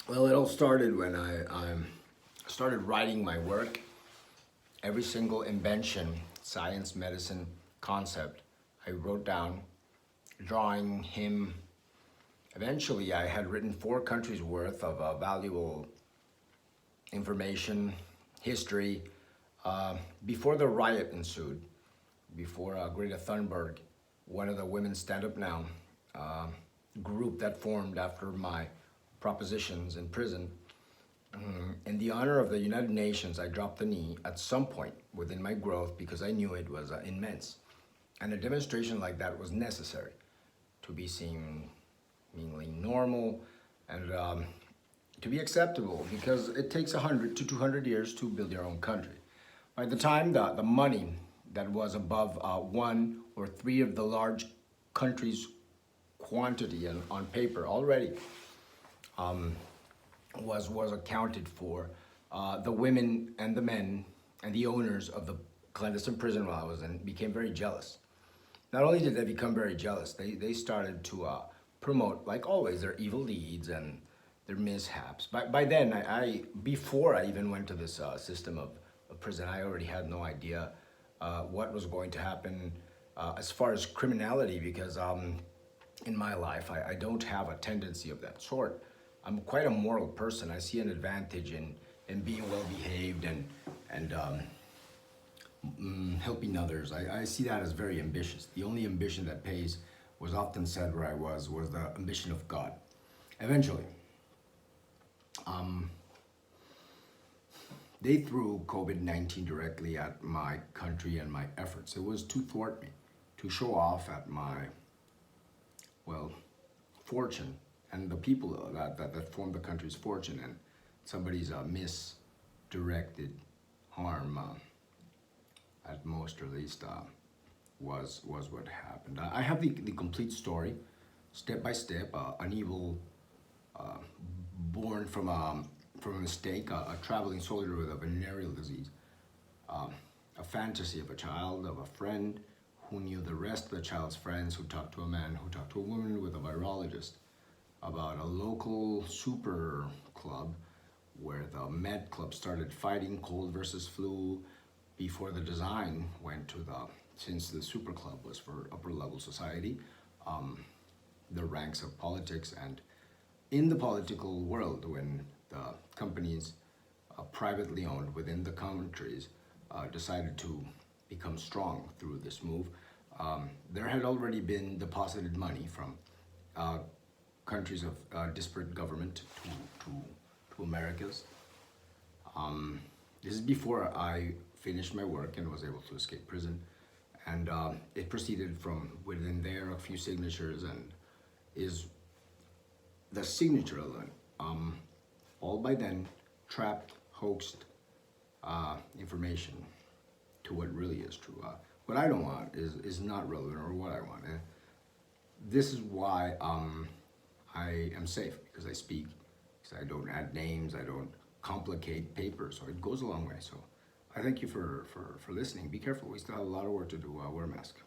Well, it all started when I started writing my work. Every single invention, science, medicine, concept, I wrote down, drawing him. Eventually, I had written 4 countries worth of valuable information, history. Before the riot ensued, before Greta Thunberg, one of the women Stand Up Now uh, group that formed after my propositions in prison. In the honor of the United Nations, I dropped the knee at some point within my growth because I knew it was immense. And a demonstration like that was necessary to be seen meanly normal and to be acceptable because it takes 100 to 200 years to build your own country. By the time the money that was above 1 or 3 of the large countries' quantity on paper already was accounted for. The women and the men and the owners of the clandestine prison while I was in became very jealous. Not only did they become very jealous, they started to promote, like always, their evil deeds and their mishaps. By then, before I even went to this system of prison, I already had no idea what was going to happen as far as criminality because in my life, I don't have a tendency of that sort. I'm quite a moral person. I see an advantage in being well behaved and helping others. I see that as very ambitious. The only ambition that pays was often said where I was the ambition of God. Eventually, they threw COVID-19 directly at my country and my efforts. It was to thwart me, to show off at my, well, fortune and the people that formed the country's fortune and somebody's misdirected harm at most or least was what happened. I have the complete story, step by step, an evil born from a mistake, a traveling soldier with a venereal disease, a fantasy of a child, of a friend who knew the rest of the child's friends, who talked to a man, who talked to a woman with a virologist, about a local super club where the med club started fighting cold versus flu before the design went to since the super club was for upper level society, the ranks of politics. And in the political world, when the companies privately owned within the countries decided to become strong through this move, there had already been deposited money from countries of disparate government to Americas. This is before I finished my work and was able to escape prison. And it proceeded from within there, a few signatures, and is the signature alone. All by then trapped, hoaxed information to what really is true. What I don't want is not relevant or what I want. This is why I am safe, because I speak, because I don't add names, I don't complicate papers, so it goes a long way. So I thank you for listening. Be careful, we still have a lot of work to do. Wear a mask.